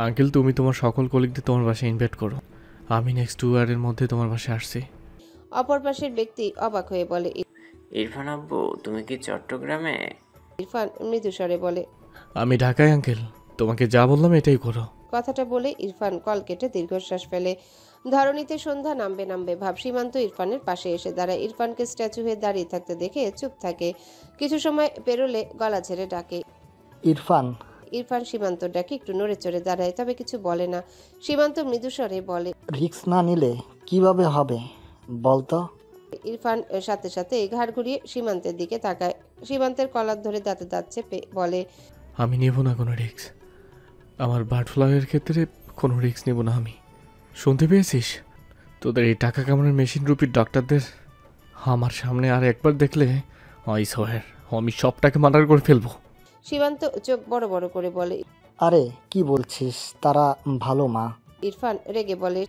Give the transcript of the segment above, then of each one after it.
Uncle, তুমি তোমার সকল কলিগদের তোমার বাসায় ইনভাইট করো। আমি নেক্সট 2 আওয়ারের মধ্যে তোমার বাসায় আসছি। অপর পাশের ব্যক্তি অবাক হয়ে বলে। ইরফান আব্বু, তুমি কি চট্টগ্রামে? ইরফান মৃদুস্বরে বলে, আমি ঢাকায় আঙ্কেল, তোমাকে যা বললাম এটাই করো। কথাটা বলে ইরফান কল কেটে দীর্ঘশ্বাস ফেলে। ধরণীতে সন্ধ্যা নামবে নামবে ভাব। সীমান্ত ইরফানের পাশে এসে দাঁড়ায়। ইরফানকে স্ট্যাচু হয়ে দাঁড়িয়ে থাকতে দেখে চুপ থাকে। কিছু সময় পেরোলে গলা ঝেড়ে ডাকে, ইরফান। ইরফান সীমান্তর ডাকে একটু নড়ে চড়ে দাঁড়ায়, তবে কিছু বলে না। সীমান্ত মৃদুস্বরে বলে, রিস্ক না নিলে কিভাবে হবে বলতো? ইরফান সাথে সাথে ঘাড় ঘুরিয়ে সীমান্তের দিকে তাকায়। সীমান্তের কলার ধরে দাঁতে দাঁত চেপে বলে, আমি নেব না কোনো রিস্ক। আমার বার্ড ফ্লাইয়ের ক্ষেত্রে কোনো রিস্ক নেব না আমি। শুনতে পেয়েছিস? তোদের এই টাকা কামানোর মেশিন রূপী ডাক্তারদের আমার সামনে আর একবার দেখলে আই সোহের আমি সবটাকে মার্ডার করে ফেলবো। সীমান্ত চোখ বড় বড় করে বলে, আরে কি বলছিস, তারা ভালো মা। ইরফান রেগে বলে,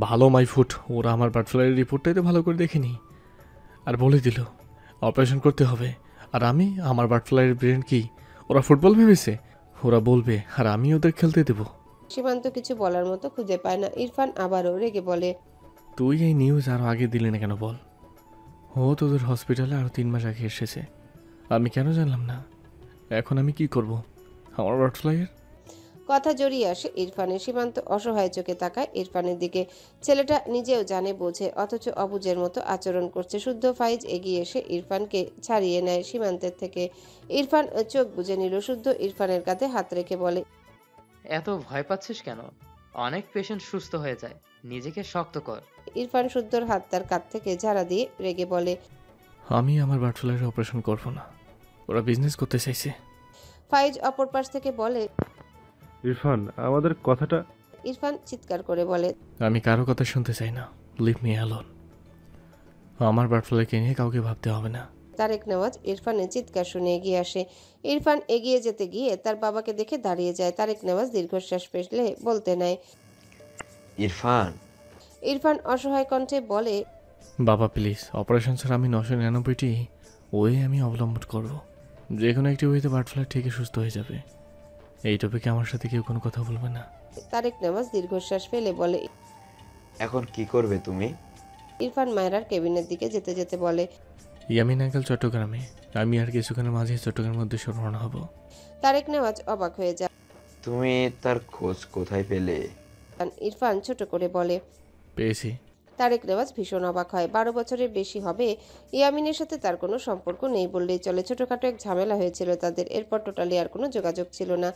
ভালো মাই ফুট, ওরা আমার বার্ড ফ্লাইয়ের রিপোর্টটাই তো ভালো করে দেখেনি, আর বলে দিল অপারেশন করতে হবে। আর আমি আমার বার্ড ফ্লাইয়ের ব্রেন কি ওরা ফুটবল ভেবেছে? ওরা বলবে আর আমি ওদের খেলতে দেবো। সীমান্ত কিছু বলার মতো খুঁজে পায় না। ইরফান আবারও রেগে বলে, তুই এই নিউজ আরও আগে দিলি না কেন বল? ও তোদের হসপিটালে আরও 3 মাস আগে এসেছে, আমি কেন জানলাম না? এখন আমি কি করব আমার বার্ড ফ্লাইয়ের? কথা জড়িয়ে আসে ইরফানের। সীমান্ত অসহায় চোখে তাকায় ইরফানের দিকে। ছেলেটা নিজেও জানে বোঝে, অথচ অবুঝের মতো আচরণ করছে। শুদ্ধ ফাইজ এগিয়ে এসে ইরফানকে ছাড়িয়ে নেয় সীমান্তের থেকে। ইরফান চোখ বুজে নিল। শুদ্ধ ইরফানের কাঁধে হাত রেখে বলে, এত ভয় পাচ্ছিস কেন? অনেক পেশেন্ট সুস্থ হয়ে যায়, নিজেকে শক্ত কর। ইরফান শুদ্ধর হাত তার কাঁধ থেকে ঝাড়া দিয়ে রেগে বলে, আমি আমার বার্ড ফ্লাইয়ের অপারেশন করব না, ওরা বিজনেস করতে চাইছে। ফাইজ অপর পাশ থেকে বলে। ইরফান, আমাদের কথাটা। ইরফান চিৎকার করে বলে, আমি কারো কথা শুনতে চাই না, লিভ মি অ্যালোন। আমার বার্ড ফ্লাইকে নিয়ে কাউকে ভাবতে হবে না। তারেক নেওয়াজ ইরফানের চিৎকার শুনে এগিয়ে আসে। ইরফান এগিয়ে যেতে গিয়ে তার বাবাকে দেখে দাঁড়িয়ে যায়। তারেক নেওয়াজ দীর্ঘশ্বাস ফেলে বলতে নেয়। ইরফান। ইরফান অসহায় কণ্ঠে বলে, বাবা প্লিজ, অপারেশন ছাড়া আমি 999টি ওয়ে আমি অবলম্বন করব। যে কোনো একটি ওয়েতে বার্ড ফ্লাই ঠিকই সুস্থ হয়ে যাবে। এই টপিকে আমার সাথে কেউ কোনো কথা বলবে না। তারেক নেওয়াজ দীর্ঘশ্বাস ফেলে বলে। এখন কি করবে তুমি? ইরফান মায়রার কেবিনের দিকে যেতে যেতে বলে, ইয়ামিন আঙ্কেল চট্টগ্রামে, আমি আর কিছুক্ষণের মাঝে চট্টগ্রামের উদ্দেশ্যে রওনা হব। তারেক নেওয়াজ অবাক হয়ে যায়। তুমি তার খোঁজ কোথায় পেলে? ইরফান ছোট করে বলে। পেয়েছি। তারেক নেওয়াজ ভীষণ অবাক হয়। 12 বছরের বেশি হবে ইয়ামিনের সাথে তার কোনো সম্পর্ক নেই বললেই চলে। ছোটখাটো এক ঝামেলা হয়েছিল তাদের, এরপর টোটালি আর কোনো যোগাযোগ ছিল না।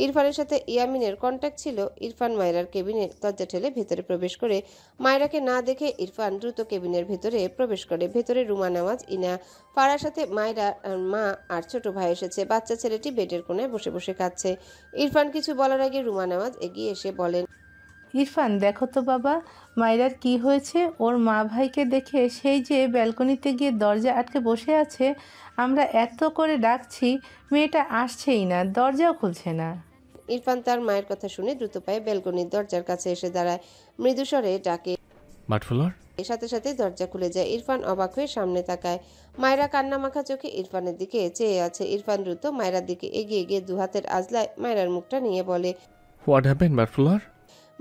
ইরফানের সাথে ইয়ামিনের কন্ট্যাক্ট ছিল। ইরফান মায়রার কেবিনে দরজা ঠেলে ভেতরে প্রবেশ করে মায়রাকে না দেখে ইরফান দ্রুত কেবিনের ভেতরে প্রবেশ করে। ভেতরে রুমা নেওয়াজ, ইনা, ফারার সাথে মায়রা, মা আর ছোট ভাই এসেছে। বাচ্চা ছেলেটি বেডের কোণায় বসে বসে কাঁদছে। ইরফান কিছু বলার আগে রুমা নেওয়াজ এগিয়ে এসে বলেন, ইরফান দেখো তো বাবা, মায়রার কি হয়েছে। ওর মা ভাইকে দেখে সেই যে ব্যালকনিতে গিয়ে দরজা আটকে বসে আছে, আমরা এত করে ডাকছি, মেয়েটা আসছেই না, দরজাও খুলছে না। ইরফান তার মায়ের কথা শুনে দ্রুত পায়ে ব্যালকনির দরজার কাছে এসে দাঁড়ায়। মৃদুস্বরে ডাকে, বার্ড ফ্লাইয়ার। এর সাথে সাথে দরজা খুলে যায়। ইরফান অবাক হয়ে সামনে তাকায়। মায়রা কান্না মাখা চোখে ইরফানের দিকে চেয়ে আছে। ইরফান দ্রুত মায়রার দিকে এগিয়ে গিয়ে দুহাতের আজলায় মায়রার মুখটা নিয়ে বলে। What happen bird flyer?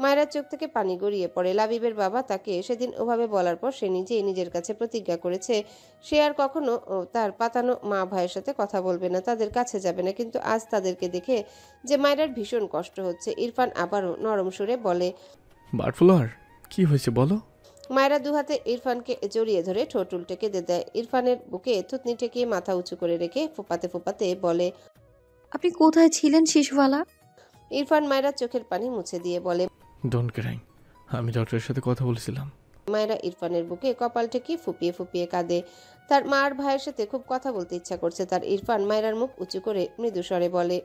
মায়রার চোখ থেকে পানি গড়িয়ে পড়ে। লাবিবের বাবা তাকে সেদিন ওভাবে বলার পর সে নিজেই নিজের কাছে প্রতিজ্ঞা করেছে সে আর কখনো তার পাতানো মা ভাইয়ের সাথে কথা বলবে না, তাদের কাছে যাবে না। কিন্তু আজ তাদেরকে দেখে যে মায়রার ভীষণ কষ্ট হচ্ছে। ইরফান আবারও নরম সুরে বলে, বার্ড ফ্লাইয়ার কি হয়েছে বলো? মায়রা দুহাতে ইরফানকে জড়িয়ে ধরে ঠোঁট উল্টে কেঁদে দেয়। ইরফানের বুকে থুতনি ঠেকিয়ে মাথা উঁচু করে রেখে ফোপাতে ফোপাতে বলে, আপনি কোথায় ছিলেন শিশুওয়ালা? ইরফান মায়রার চোখের পানি মুছে দিয়ে বলে, ডোন্ট ক্রাই, আমি ডক্টরের সাথে কথা বলেছিলাম। মায়রা ইরফানের বুকে কপাল ঠেকিয়ে ফুপিয়ে ফুপিয়ে কাঁদে। তার মা আর ভাইয়ের সাথে খুব কথা বলতে ইচ্ছা করছে তার। ইরফান মায়রার মুখ উঁচু করে মৃদু স্বরে বলে,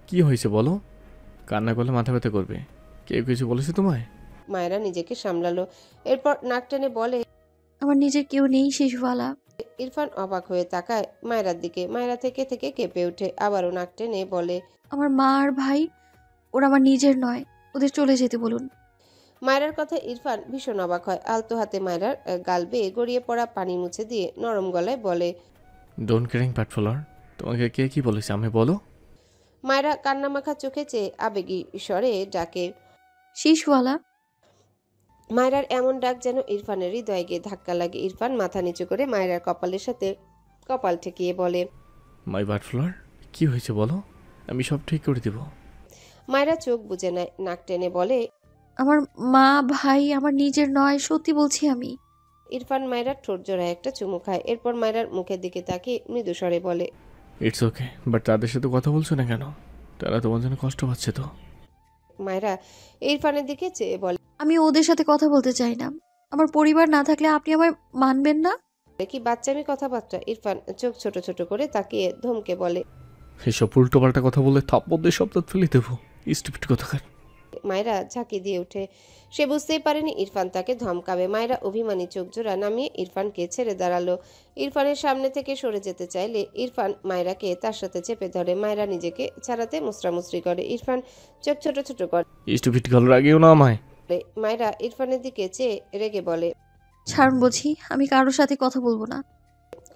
কি হয়েছে বলো? কান্না করলে মাথা ব্যথা করবে, কেউ কিছু বলেছে তোমায়? মায়রা নিজেকে সামলালো। এরপর নাক টেনে বলে, আমার নিজের কেউ নেই শিশুওয়ালা। ইরফান অবাক হয়ে তাকায় মায়রার দিকে। মায়রা থেকে থেকে কেঁপে ওঠে, আবারও নাক টেনে বলে, আমার মা আর ভাই, ওরা আমার নিজের নয়, ওদের চলে যেতে বলুন। মায়রার কথা ইরফান ভীষণ অবাক হয়। আলতো হাতে মায়রার গাল বেয়ে গড়িয়ে পড়া পানি মুছে দিয়ে নরম গলায় বলে, ডোন্ট ক্রাই বার্ড ফ্লাইয়ার, তোমাকে কে কি বলেছে আমি বলো? মায়েরা কান্নামাখা চোখে চেয়ে আবেগী স্বরে ডাকে। শীষওয়ালা। মায়রার এমন ডাক যেন ইরফানের হৃদয়ে গিয়ে ধাক্কা লাগে। ইরফান মাথা নিচু করে মায়রার কপালের সাথে কপাল ঠেকিয়ে বলে। মাই বাটফ্লাওয়ার, কি হয়েছে বলো, আমি সব ঠিক করে দেব। মায়রা চোখ বুজে নেয়, নাক টেনে বলে। আমার মা ভাই আমার নিজের নয়, সত্যি বলছি আমি। ইরফান মায়রার ঠোঁট জোড়ায় একটা চুমু খায়, এরপর মায়রার মুখের দিকে তাকিয়ে মৃদু স্বরে বলে। ইটস ওকে, বাট তাদের সাথে কথা বলছো না কেন? তারা তোমার জন্য কষ্ট পাচ্ছে তো। মায়রা ইরফানের দিকে চেয়ে বলে। আমি ওদের সাথে কথা বলতে চাই না। আমার পরিবার না থাকলে আপনি আমায় মানবেন না? কি বাচ্চামি কথাবার্তা? ইরফান চোখ ছোট ছোট করে তাকিয়ে ধমকে বলে। এসব উল্টো পাল্টা কথা বললে থাপ্পড় দিয়ে সপ্তাহ ফেলে দেবো, স্টুপিড কথাকার। মায়রা ঝাঁকি দিয়ে ওঠে। সে বুঝতেই পারেনি ইরফান তাকে ধমকাবে। মায়রা অভিমানী চোখ জোড়া নামিয়ে ইরফানকে ছেড়ে দাঁড়ালো। ইরফানের সামনে থেকে সরে যেতে চাইলে ইরফান মায়রাকে তার সাথে চেপে ধরে। মায়রা নিজেকে ছাড়াতে মুচড়ামুচড়ি করে। ইরফান চোখ ছোট ছোট করে। স্টুপিড গাল আগেও না আমায়। মায়রা ইরফানের দিকে চেয়ে রেগে বলে। ছাড়ুন বলছি, আমি কারোর সাথে কথা বলবো না।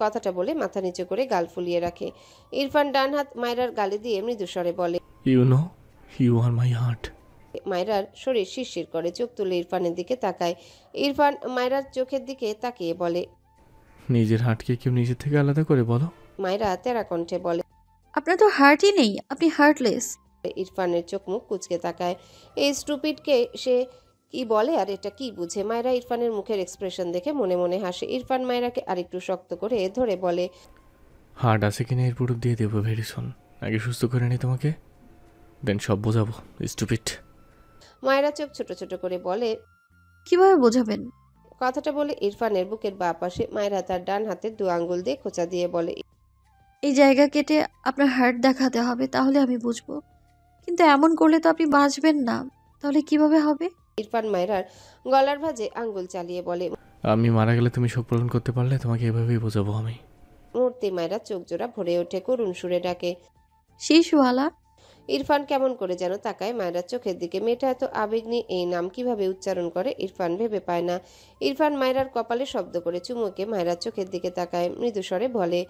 কথাটা বলে মাথা নিচু করে গাল ফুলিয়ে রাখে। ইরফান ডান হাত মায়রার গালে দিয়ে মৃদু স্বরে বলে। You know, you are my heart. মায়রার শরীর শিরশির করে, চোখ তুলে ইরফানের দিকে তাকায়। ইরফান মায়রার চোখের দিকে তাকিয়ে বলে। নিজের হার্টকে কেউ নিজের থেকে আলাদা করে বলো? মায়রা তেরা কণ্ঠে বলে। আপনার তো হার্টই নেই, আপনি হার্টলেস। ইরফানের চোখ মুখ কুঁচকে তাকায়। এই স্টুপিডকে সে কি বলে আর এটা কি বুঝে? মায়রা ইরফানের মুখের এক্সপ্রেশন দেখে মনে মনে হাসে। ইরফান মায়রাকে আরেকটু শক্ত করে ধরে বলে। হার্ট আছে কিনা এর পুরো দিয়ে দেবো ভেরি সুন। আগে সুস্থ করে নি তোমাকে, দেন সব বোঝাবো, স্টুপিড। মায়রা চোখ ছোট ছোট করে বলে। কিভাবে বোঝাবেন? কথাটা বলে ইরফানের বুকের বাঁ পাশে মায়রা তার ডান হাতে দু আঙ্গুল দিয়ে খোঁচা দিয়ে বলে। এই জায়গা কেটে আপনার হার্ট দেখাতে হবে, তাহলে আমি বুঝবো। কিন্তু এমন করলে তো আপনি বাঁচবেন না। তাহলে কিভাবে হবে? ইরফান মায়রার গলার ভাঁজে আঙ্গুল চালিয়ে বলে। আমি মারা গেলে তুমি শোক পালন করতে পারলে তোমাকে এভাবেই বোঝাবো আমি। মুহূর্তে মায়রা চোখ জোড়া ভরে ওঠে, করুণ সুরে ডাকে। শীষওয়ালা। ইরফান কেমন করে যেন তাকায় মায়রার চোখের দিকে। মেয়েটা এত আবেগ নিয়ে এই নাম কিভাবে উচ্চারণ করে ইরফান ভেবে পায় না। ইরফান মায়রার কপালে শব্দ করে চুমুকে মায়রার চোখের দিকে তাকায়, মৃদু স্বরে বলে।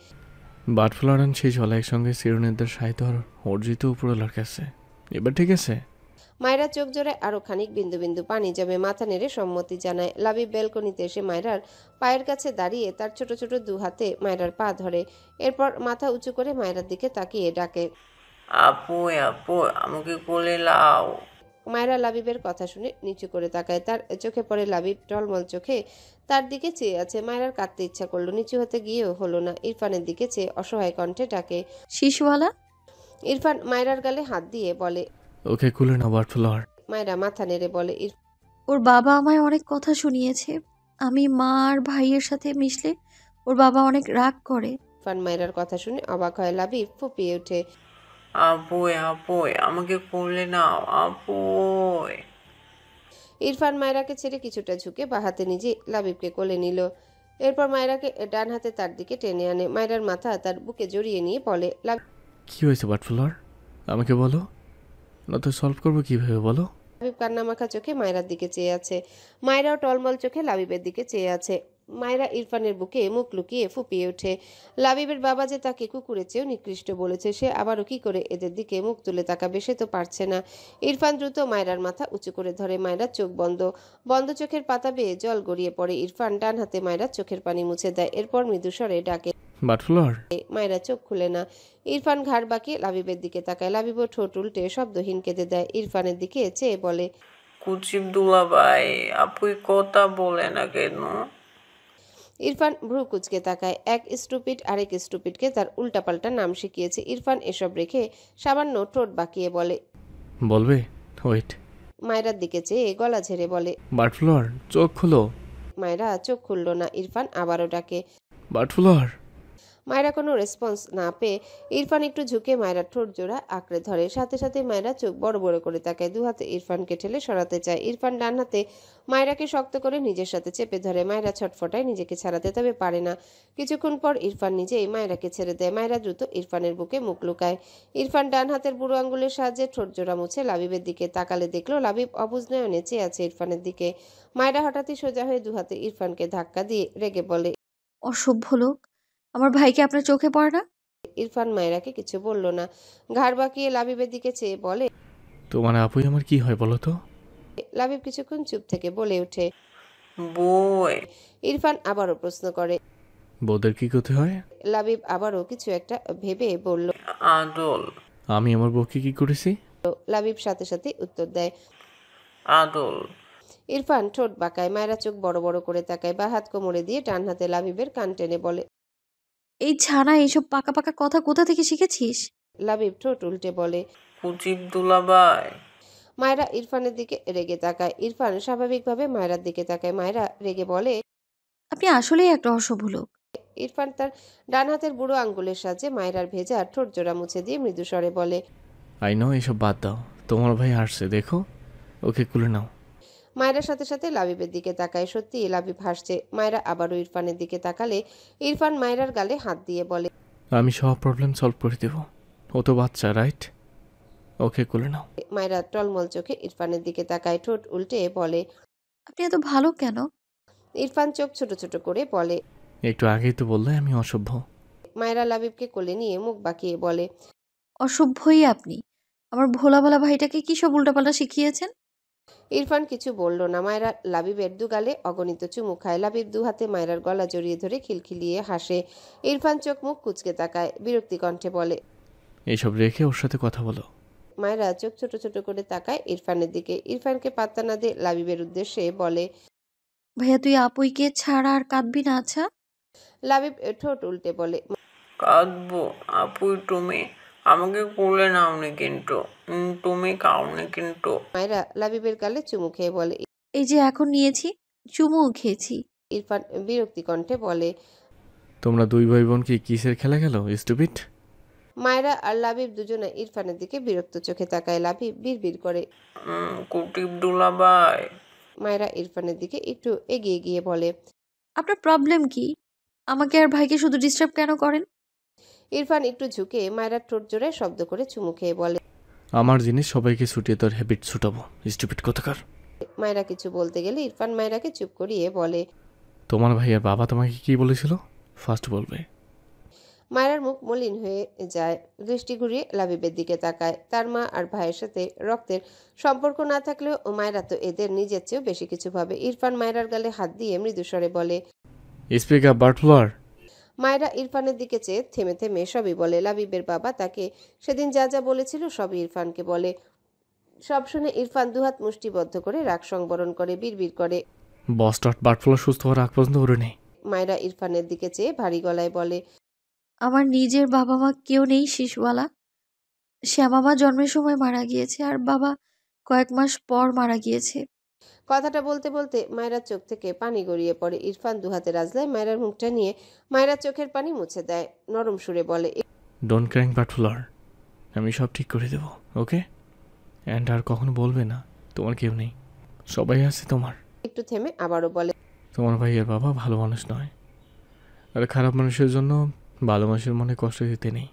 বাটফ্লাওয়ার অ্যান্ড সেই ঝলা একসঙ্গে চিরুনিদের সাহিত্য আর অর্জিত উপরওয়ালার কাছে। এবার ঠিক আছে? মায়রা চোখ জোড়ায় আরো খানিক বিন্দু বিন্দু পানি জমে, মাথা নেড়ে সম্মতি জানায়। লাবিব ব্যালকনিতে এসে মায়রার পায়ের কাছে দাঁড়িয়ে তার ছোট ছোট দু হাতে মায়রার পা ধরে। এরপর মাথা উঁচু করে মায়রার দিকে তাকিয়ে ডাকে। আপু আপু আমাকে কোলে লাও। মায়রা লাবিবের কথা শুনে নিচু করে তাকায়। তার চোখে পড়ে লাবিব টলমল চোখে তার দিকে চেয়ে আছে। মায়রার কাঁদতে ইচ্ছা করলো, নিচু হতে গিয়েও হলো না। ইরফানের দিকে চেয়ে অসহায় কণ্ঠে ডাকে। শীষওয়ালা। ইরফান মায়রার গালে হাত দিয়ে বলে। ওকে খুলে না বাটফ্লাওয়ার। মায়রা মাথা নেড়ে বলে। ওর বাবা আমায় অনেক কথা শুনিয়েছে। আমি মা আর ভাইয়ের সাথে মিশলে ওর বাবা অনেক রাগ করে। ইরফান মায়রার কথা শুনে অবাক হয়। লাবিব ফুপিয়ে ওঠে। আপু আপু আমাকে কোলে নাও আপু। ইরফান মায়রাকে ছেড়ে কিছুটা ঝুঁকে বা হাতে নিজে লাবিবকে কোলে নিল। এরপর মায়রাকে ডান হাতে তার দিকে টেনে আনে। মায়রার মাথা তার বুকে জড়িয়ে নিয়ে বলে। কি হয়েছে বাটফ্লাওয়ার, আমাকে বলো, না তো সলভ করবো কিভাবে বলো? লাবিব কান্নামাখা চোখে মায়রার দিকে চেয়ে আছে। মায়রাও টলমল চোখে লাবিবের দিকে চেয়ে আছে। মায়রা ইরফানের বুকে মুখ লুকিয়ে ফুপিয়ে ওঠে। লাবিবের বাবা যে তাকে কুকুরের চেয়েও নিকৃষ্ট বলেছে, সে আবারও কি করে এদের দিকে মুখ তুলে তাকাবে? সে তো পারছে না। ইরফান দ্রুত মায়রার মাথা উঁচু করে ধরে। মায়রার চোখ বন্ধ। বন্ধ চোখের পাতা বেয়ে জল গড়িয়ে পড়ে। ইরফান ডান হাতে মায়রার চোখের পানি মুছে দেয়। এরপর মৃদু স্বরে ডাকে। বাটফ্লাওয়ার। মায়রা চোখ খুলে না। ইরফান ঘাড় বাঁকিয়ে লাবিবের দিকে তাকায়। লাবিবও ঠোঁট উল্টে শব্দহীন কেঁদে দেয়। ইরফানের দিকে চেয়ে বলে। কুচিব দুলাভাই আপু কথা বলে না কেন? ইরফান ভ্রু কুচকে তাকায়। এক স্টুপিড আরেক স্টুপিডকে তার উল্টাপাল্টা নাম শিখিয়েছে। ইরফান এসব রেখে সামান্য ঠোঁট বাঁকিয়ে বলে। বলবে? ওয়েট। মায়রার দিকে চেয়ে গলা ঝেড়ে বলে। বাটফ্লাওয়ার চোখ খুলো। মায়রা চোখ খুলল না। ইরফান আবারও ডাকে। বাটফ্লাওয়ার। মায়রা কোনো রেসপন্স না পেয়ে ইরফান একটু ঝুঁকে মায়রার ঠোঁট জোড়া আঁকড়ে ধরে। সাথে সাথে মায়রা চোখ বড় বড় করে তাকায়। দু হাতে ইরফানকে ঠেলে সরাতে চায়। ইরফান ডান হাতে মায়রাকে শক্ত করে নিজের সাথে চেপে ধরে। মায়রা ছটফটায় নিজেকে ছাড়াতে, তবে পারে না। কিছুক্ষণ পর ইরফান নিজেই মায়রাকে ছেড়ে দেয়। মায়রা দ্রুত ইরফানের বুকে মুখ লুকায়। ইরফান ডান হাতের বুড়ো আঙ্গুলের সাহায্যে ঠোঁট জোড়া মুছে লাবিবের দিকে তাকালে দেখলো লাবিব অবুঝ নয়নে চেয়ে আছে ইরফানের দিকে। মায়রা হঠাৎই সোজা হয়ে দু হাতে ইরফানকে ধাক্কা দিয়ে রেগে বলে। অসভ্য লোক, আমার ভাইকে আপনার চোখে পড়ে না? ইরফান মায়েরাকে কিছু বলল না। ঘাড় বাঁকিয়ে লাবিবের দিকে চেয়ে বলে, তোমার আপুই আমার কি হয় বলো তো? লাবিব কিছুক্ষণ চুপ থেকে বলে ওঠে। বই। ইরফান আবারও প্রশ্ন করে। বউদের কি করতে হয়? লাবিব আবারও কিছু একটা ভেবে বলল। আদল। আমি আমার বউকে কি করেছি? লাবিব সাথে সাথে উত্তর দেয়। আদল। ইরফান ঠোঁট বাঁকায়। মায়েরা চোখ বড় বড় করে তাকায়। বা হাত কোমরে দিয়ে ডান হাতে লাবিবের কান টেনে বলে, এই ছানা এইসব পাকা পাকা কথা কোথা থেকে শিখেছিস? লাবিব ঠোঁট উল্টে বলে। কুচিব দুলাভাই। মায়েরা ইরফানের দিকে রেগে তাকায়। ইরফান স্বাভাবিকভাবে মায়েরার দিকে তাকায়। মায়েরা রেগে বলে। আপনি আসলেই একটা অসভ্য লোক। ইরফান তার ডান হাতের বুড়ো আঙ্গুলের সাহায্যে মায়েরার ভেজা ঠোঁট জোড়া মুছে দিয়ে মৃদু স্বরে বলে। আই নো, এসব বাদ দাও। তোমার ভাই হাসছে, দেখো, ওকে কুলে নাও। মায়েরার সাথে সাথে লাবিবের দিকে তাকায়। সত্যি লাবিব হাসছে। মায়েরা আবারও ইরফানের দিকে তাকালে ইরফান মায়েরার গালে হাত দিয়ে বলে। আমি সব প্রবলেম সলভ করে দেব। ও তো বাচ্চা, রাইট? ওকে কুলে নাও। মায়েরা টলমল চোখে ইরফানের দিকে তাকায়। ঠোঁট উল্টে বলে। আপনি এত ভালো কেন? ইরফান চোখ ছোট ছোট করে বলে। একটু আগেই তো বললে আমি অসভ্য। মায়েরা লাবিবকে কোলে নিয়ে মুখ বাঁকিয়ে বলে। অসভ্যই আপনি। আমার ভোলা ভালা ভাইটাকে কি সব উল্টাপাল্টা শিখিয়েছেন? ইরফান কিছু বলল না। মায়েরা লাবিবের দুগালে অগণিত চুমু খায়। লাবিব দু হাতে মায়েরার গলা জড়িয়ে ধরে খিলখিলিয়ে হাসে। ইরফান চোখ মুখ কুঁচকে তাকায়। বিরক্তি কণ্ঠে বলে। এইসব রেখে ওর সাথে কথা বলো। মায়েরা চোখ ছোট ছোট করে তাকায় ইরফানের দিকে। ইরফানকে পাত্তা না দিয়ে লাবিবের উদ্দেশ্যে বলে। ভাইয়া তুই আপুইকে ছাড়া আর কাঁদবি না? আচ্ছা লাবিব ঠোঁট উল্টে বলে। কাঁদবো? আপুই তুমি আমাকে কোলে নাওনি কিন্তু। তুমি খাওনি কিন্তু। মায়েরা লাবিবের গালে চুমু খেয়ে বলে। এই যে এখন নিয়েছি, চুমুও খেয়েছি। ইরফান বিরক্তি কণ্ঠে বলে। তোমরা দুই ভাই বোন কি কিসের খেলা গেল, স্টুপিড? মায়েরা আর লাবিব দুজনে ইরফানের দিকে বিরক্ত চোখে তাকায়। লাবিব বিড়বিড় করে। কুটিব দুলাভাই। মায়েরা ইরফানের দিকে একটু এগিয়ে গিয়ে বলে। আপনার প্রবলেম কি? আমাকে আর ভাইকে শুধু ডিস্টার্ব কেন করেন? ইরফান একটু ঝুঁকে মায়েরার ঠোঁট জোড়ায় শব্দ করে চুমু খেয়ে বলে। আমার জিনিস সবাইকে ছুটিয়ে তোর হ্যাবিট ছুটাবো, স্টুপিড কোথাকার। মায়েরা কিছু বলতে গেলে ইরফান মায়েরাকে চুপ করিয়ে বলে। তোমার ভাইয়ের বাবা তোমাকে কি বলেছিল? ফার্স্ট বলবে। মায়েরার মুখ মলিন হয়ে যায়। দৃষ্টি ঘুরিয়ে লাবিবের দিকে তাকায়। তার মা আর ভাইয়ের সাথে রক্তের সম্পর্ক না থাকলেও মায়েরা তো এদের নিজের চেয়েও বেশি কিছু ভাবে। ইরফান মায়েরার গালে হাত দিয়ে মৃদুস্বরে বলে। Speak up butterfly. মায়েরা ইরফানের দিকে চেয়ে থেমে থেমে সবই বলে। লাবিবের বাবা তাকে সেদিন যা যা বলেছিল সবই ইরফানকে বলে। সব শুনে ইরফান দুহাত মুষ্টিবদ্ধ করে রাগ সংবরণ করে বিড়বিড় করে। বস্টার্ড বাটফ্লোয়ার সুস্থ হওয়ার আগ পর্যন্ত ওরে নেই। মায়েরা ইরফানের দিকে চেয়ে ভারী গলায় বলে। আমার নিজের বাবা মা কেউ নেই শিশুওয়ালা। শ্যামা মা জন্মের সময় মারা গিয়েছে আর বাবা কয়েক মাস পর মারা গিয়েছে। কথাটা বলতে বলতে মায়েরার চোখ থেকে পানি গড়িয়ে পড়ে। ইরফান দুহাতে রাজলায় মায়েরার মুখটা নিয়ে মায়েরার চোখের পানি মুছে দেয়। নরম সুরে বলে। ডোন্ট ক্র্যাঙ্ক বাটফ্লোয়ার, আমি সব ঠিক করে দেবো, ওকে? অ্যান্ড আর কখনো বলবে না তোমার কেউ নেই, সবাই আছে তোমার। একটু থেমে আবারও বলে। তোমার ভাইয়ের বাবা ভালো মানুষ নয়, আর খারাপ মানুষের জন্য ভালো মানুষের মনে কষ্ট দিতে নেই।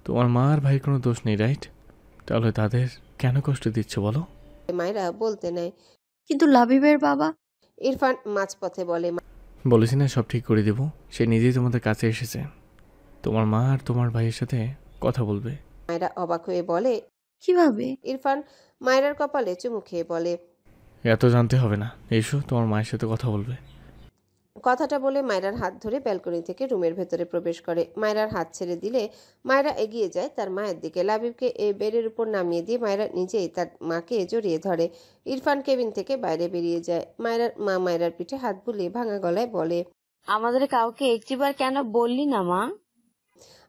তোমার মা আর ভাই কোনো দোষ নেই, রাইট? তাহলে তাদের কেন কষ্ট দিচ্ছ বলো? মায়েরা বলতে নেয়। কিন্তু লাবিবের বাবা। ইরফান মাঝপথে বলে। বলেছি না সব ঠিক করে দেবো। সে নিজেই তোমাদের কাছে এসেছে। তোমার মা আর তোমার ভাইয়ের সাথে কথা বলবে। মায়েরা অবাক হয়ে বলে। কিভাবে? ইরফান মায়েরার কপালে চুমু খেয়ে বলে। এত জানতে হবে না, এসো তোমার মায়ের সাথে কথা বলবে। কথাটা বলে মায়েরার হাত ধরে ব্যালকনি থেকে রুমের ভেতরে প্রবেশ করে। মায়েরার হাত ছেড়ে দিলে মায়েরা এগিয়ে যায় তার মায়ের দিকে। লাবিবকে এই বেডের উপর নামিয়ে দিয়ে মায়েরা নিজেই তার মাকে জড়িয়ে ধরে। ইরফান কেবিন থেকে বাইরে বেরিয়ে যায়। মায়েরার মা মায়েরার পিঠে হাত বুলিয়ে ভাঙা গলায় বলে। আমাদের কাউকে একটিবার কেন বললি না মা?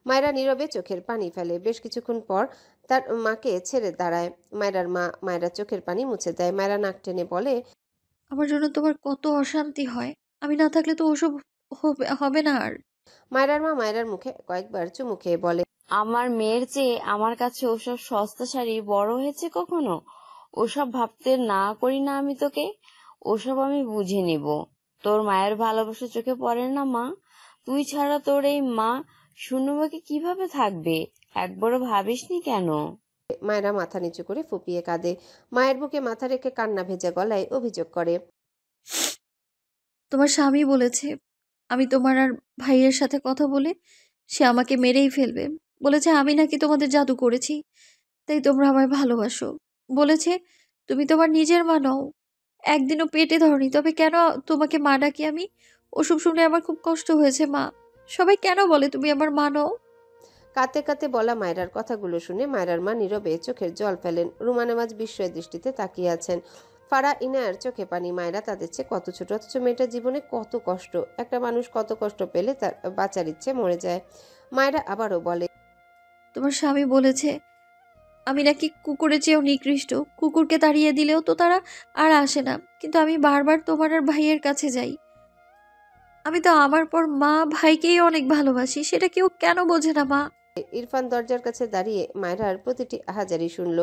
মায়েরা নীরবে চোখের পানি ফেলে। বেশ কিছুক্ষণ পর তার মাকে ছেড়ে দাঁড়ায়। মায়েরার মা মায়েরার চোখের পানি মুছে দেয়। মায়েরা নাক টেনে বলে। আমার জন্য তোমার কত অশান্তি হয়। আমি না থাকলে তো ওসব হবে না আর। মায়েরার মা মায়েরার মুখে কয়েকবার চুমু খেয়ে বলে। আমার মেয়ের চেয়ে আমার কাছে ওসব সস্তা শাড়ি বড় হয়েছে কখনো? ওসব ভাবতে না করি না আমি তোকে? ওসব আমি বুঝে নিব। তোর মায়ের ভালোবাসা চোখে পড়ে না মা? তুই ছাড়া তোর এই মা শূন্যবাকে কিভাবে থাকবে? একবারও ভাবিসনি কেন? মায়েরা মাথা নিচু করে ফুপিয়ে কাঁদে। মায়ের বুকে মাথা রেখে কান্না ভেজা গলায় অভিযোগ করে। তোমার স্বামী বলেছে আমি তোমার আর ভাইয়ের সাথে কথা বলে সে আমাকে মেরেই ফেলবে। বলেছে আমি নাকি তোমাদের জাদু করেছি, তাই তোমরা আমায় ভালোবাসো। বলেছে তুমি তোমার নিজের মা নও, একদিনও পেটে ধরনি, তবে কেন তোমাকে মা ডাকি আমি? ওসব শুনে আমার খুব কষ্ট হয়েছে মা। সবাই কেন বলে তুমি আমার মা নও? কাঁদতে কাঁদতে বলা মায়রার কথাগুলো শুনে মায়রার মা নীরবে চোখের জল ফেলেন। রুমা নেওয়াজ বিস্ময় দৃষ্টিতে তাকিয়ে আছেন। ফারা, ইনায়ার চোখে পানি। মায়রা তাদের চেয়ে কত ছোট, অথচ মেয়েটার জীবনে কত কষ্ট। একটা মানুষ কত কষ্ট পেলে তার বাঁচার ইচ্ছে মরে যায়। মায়রা আবারও বলে, তোমার স্বামী বলেছে আমি নাকি কুকুরের চেয়েও নিকৃষ্ট, কুকুরকে তাড়িয়ে দিলেও তো তারা আর আসে না, কিন্তু আমি বারবার তোমার আর ভাইয়ের কাছে যাই। আমি তো আমার পর মা ভাইকেই অনেক ভালোবাসি, সেটা কেউ কেন বোঝে না মা? ইরফান দরজার কাছে দাঁড়িয়ে মায়রার প্রতিটি আহাজারি শুনল।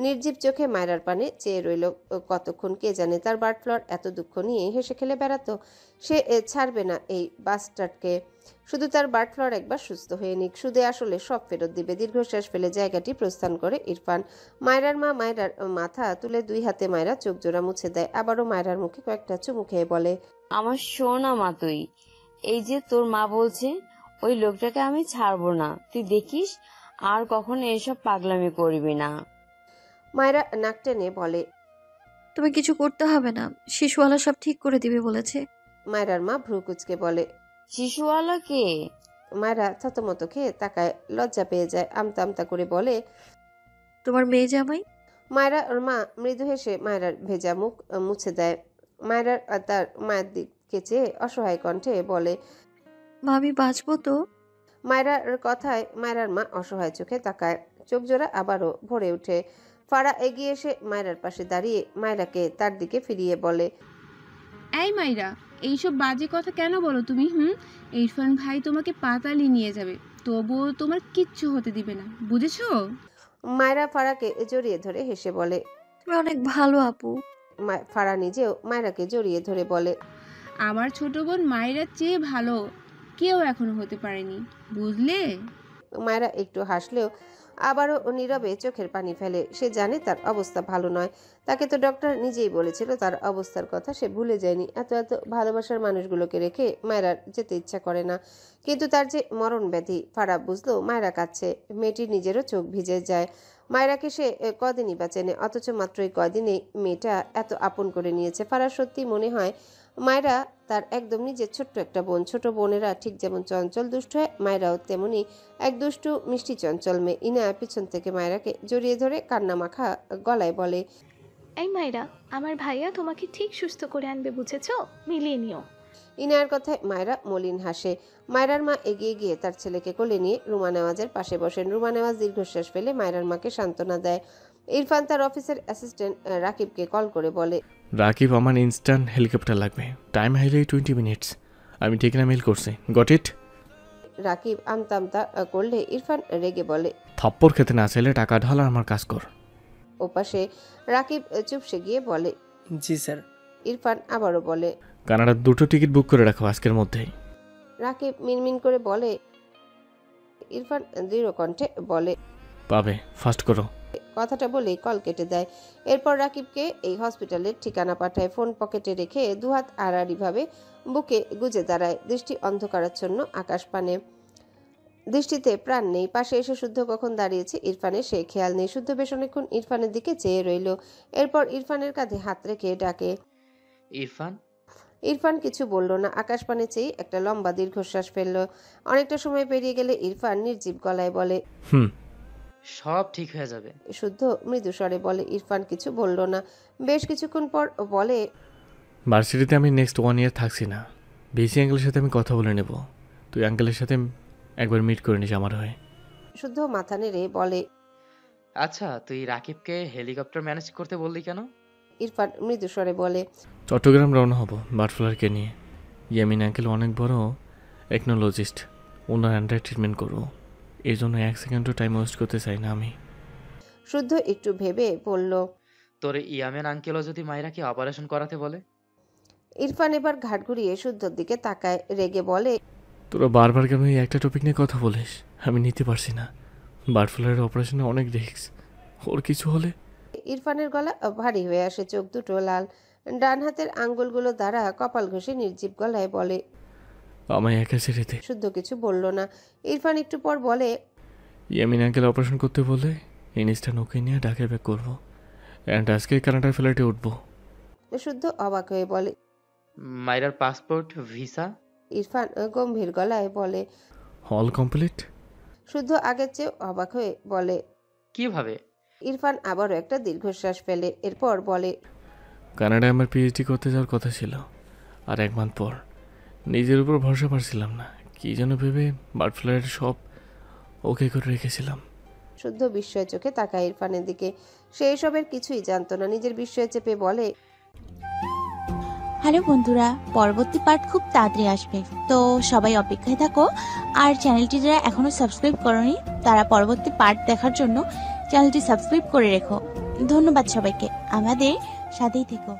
নির্জীব চোখে মায়রার পানে চেয়ে রইল কতক্ষণ কে জানে। তার বার্ড ফ্লুর এত দুঃখ নিয়ে হেসে খেলে বেড়াতো। সে ছাড়বে না এই বাস্টার্ডকে। শুধু তার বার্ড ফ্লুর একবার সুস্থ হয়ে নিক, সুদে আসলে সব ফেরত দিবে। দীর্ঘশ্বাস ফেলে জায়গাটি প্রস্থান করে ইরফান। মায়রার মা মায়রার মাথা তুলে দুই হাতে মায়রা চোখ জোড়া মুছে দেয়। আবারও মায়রার মুখে কয়েকটা চুমু খেয়ে বলে, আমার সোনা মা তুই। এই যে তোর মা বলছে ওই লোকটাকে আমি ছাড়বো না, তুই দেখিস আর কখনো এসব পাগলামি করবি না। মায়রা নাক টেনে বলে। তুমি কিছু করতে হবে না, শিশুওয়ালা সব ঠিক করে দিবে বলেছে। মায়রার মা ভ্রু কুচকে বলে। শিশুওয়ালা কে? মায়রা থতমত খেয়ে তাকায়, লজ্জা পেয়ে যায়। আমতা আমতা করে বলে, তোমার মেয়ে জামাই। মায়রার মা মৃদু হেসে মায়রার ভেজা মুখ মুছে দেয়। মায়রার তার মায়ের দিকে চেয়ে অসহায় কণ্ঠে বলে, মা আমি বাঁচবো তো? মায়রার কথায় মায়রার মা অসহায় চোখে তাকায়। চোখ জোড়া আবারও ভরে ওঠে। ফারা এগিয়ে এসে মায়রার পাশে দাঁড়িয়ে মায়রাকে তার দিকে ফিরিয়ে বলে, এই মাইরা, এইসব বাজে কথা কেন বলো তুমি? ইরফান ভাই তোমাকে পাতালি নিয়ে যাবে, তবুও তোমার কিচ্ছু হতে দিবে না, বুঝেছো? মায়রা ফারাকে জড়িয়ে ধরে হেসে বলে। তুমি অনেক ভালো আপু। ফারা নিজেও মায়রাকে জড়িয়ে ধরে বলে, আমার ছোট বোন মায়েরার চেয়ে ভালো কেউ এখনো হতে পারেনি, বুঝলে? মায়রা একটু হাসলেও আবারও নীরবে চোখের পানি ফেলে। সে জানে তার অবস্থা ভালো নয়। তাকে তো ডক্টর নিজেই বলেছিল তার অবস্থার কথা, সে ভুলে যায়নি। এত এত ভালোবাসার মানুষগুলোকে রেখে মায়রার যেতে ইচ্ছা করে না, কিন্তু তার যে মরণ ব্যাধি। ফারা বুঝলো মায়রা কাঁদছে। মেয়েটির নিজেরও চোখ ভিজে যায়। মায়রাকে সে কদিনই বা চেনে, অথচ মাত্রই কদিনেই মেয়েটা এত আপন করে নিয়েছে। ফারার সত্যি মনে হয় মায়রা তার একদম নিজের ছোট্ট একটা বোন। ছোট বোনেরা ঠিক যেমন চঞ্চল দুষ্ট হয়, মায়রাও তেমনি এক দুষ্টু মিষ্টি চঞ্চল মেয়ে। ইনায়া পিছন থেকে মায়রাকে জড়িয়ে ধরে কান্না মাখা গলায় বলে, এই মাইরা, আমার ভাইয়া তোমাকে ঠিক সুস্থ করে আনবে, বুঝেছো? মিলিয়ে নিও। ইনায়ার কথায় মায়রা মলিন হাসে। মায়রার মা এগিয়ে গিয়ে তার ছেলেকে কোলে নিয়ে রুমা নেওয়াজের পাশে বসেন। রুমা নেওয়াজ দীর্ঘশ্বাস ফেলে মায়রার মাকে সান্ত্বনা দেয়। ইরফান তার অফিসের অ্যাসিস্ট্যান্ট রাকিবকে কল করে বলে, রাকিব, আমার ইনস্ট্যান্ট হেলিকপ্টার লাগবে, টাইম হাইলে 20 মিনিটস। আমি ঠিকানা মেল করছি, গট ইট? রাকিব আমতা আমতা করলে ইরফান রেগে বলে, থাপ্পড় খেতে না চাইলে টাকা ঢাল আর আমার কাজ কর। ওপাশে রাকিব চুপসে গিয়ে বলে, জি স্যার। ইরফান আবারও বলে, কানাডার 2টো টিকিট বুক করে রাখো আজকের মধ্যেই। রাকিব মিনমিন করে বলে। ইরফান দৃঢ় কণ্ঠে বলে, পাবে, ফাস্ট করো। কথাটা বলেই কল কেটে দেয়। এরপর রাকিবকে এই হসপিটালের ঠিকানা পাঠায়। ফোন পকেটে রেখে দুহাত আড়াআড়িভাবে বুকে গুজে দাঁড়ায়। দৃষ্টি অন্ধকারাচ্ছন্ন আকাশ পানে, দৃষ্টিতে প্রাণ নেই। পাশে এসে শুদ্ধ কখন দাঁড়িয়েছে ইরফানের সে খেয়াল নেই। শুদ্ধ বেশ অনেকক্ষণ ইরফানের দিকে চেয়ে রইল। এরপর ইরফানের কাঁধে হাত রেখে ডাকে, ইরফান। ইরফান কিছু বলল না। আকাশ পানে চেয়ে একটা লম্বা দীর্ঘশ্বাস ফেলল। অনেকটা সময় পেরিয়ে গেলে ইরফান নির্জীব গলায় বলে, সব ঠিক হয়ে যাবে। শুদ্ধ মৃদু স্বরে বলে। ইরফান কিছু বলল না। বেশ কিছুক্ষণ পর বলে, ভার্সিটিতে আমি নেক্সট 1 ইয়ার থাকছি না। বিসি আঙ্কেলের সাথে আমি কথা বলে নেব, তুই আঙ্কেলের সাথে একবার মিট করে নিস আমার হয়ে। শুদ্ধ মাথা নেড়ে বলে, আচ্ছা, তুই রাকিবকে হেলিকপ্টার ম্যানেজ করতে বললি কেন? ইরফান মৃদু স্বরে বলে, চট্টগ্রাম রওনা হব বার্ডফ্লারকে নিয়ে। ইয়ামিন আঙ্কেল অনেক বড় টেকনোলজিস্ট, ওনার আন্ডার ট্রিটমেন্ট করবো। এই জন্য 1 সেকেন্ডও টাইম ওয়েস্ট করতে চাই না আমি। শুদ্ধ একটু ভেবে বলল, তোর ইয়ামিন আঙ্কেলও যদি মাইরাকে অপারেশন করাতে বলে? ইরফান এবার ঘাট ঘুরিয়ে শুদ্ধর দিকে তাকায়, রেগে বলে, তোরা বারবার কেন এই একটা টপিক নিয়ে কথা বলিস? আমি নিতে পারছি না। বার্ডফ্লারের অপারেশনে অনেক রিস্ক, ওর কিছু হলে। ইরফানের গলা ভারী হয়ে আসে, চোখ দুটো লাল। ডান হাতের আঙ্গুলগুলো দ্বারা কপাল ঘষে নির্জীব গলায় বলে, আমায় একা ছেড়ে দে। শুদ্ধ কিছু বলল না। ইরফান একটু পর বলে, ইয়ামিন আঙ্কেল অপারেশন করতে বলে ইনস্ট্যান্ট ওকে নিয়ে ঢাকায় ব্যাক করবো অ্যান্ড আজকে কানাডার ফ্লাইটে উঠবো। শুদ্ধ অবাক হয়ে বলে। মাইরার পাসপোর্ট, ভিসা? ইরফান গম্ভীর গলায় বলে। All complete. শুদ্ধ আগের চেয়ে অবাক হয়ে বলে, কিভাবে? ইরফান আবারও একটা দীর্ঘশ্বাস ফেলে, এরপর বলে, কানাডায় আমার পিএইচডি করতে যাওয়ার কথা ছিল, আর 1 মান্থ পর নিজের উপর ভরসা পাচ্ছিলাম না, কী যেন ভেবে বার্ড ফ্লাইয়ের সব ওকে করে রেখেছিলাম। শুদ্ধ বিস্ময় চোখে তাকায় ইরফানের দিকে। সে এসবের কিছুই জানতো না, নিজের বিস্ময় চেপে বলে, হ্যালো বন্ধুরা, পরবর্তী পার্ট খুব তাড়াতাড়ি আসবে, তো সবাই অপেক্ষায় থাকো। আর চ্যানেলটি যারা এখনো সাবস্ক্রাইব করনি তারা পরবর্তী পার্ট দেখার জন্য চ্যানেলটি সাবস্ক্রাইব করে রেখো। ধন্যবাদ সবাইকে, আমাদের সাথেই থেকো।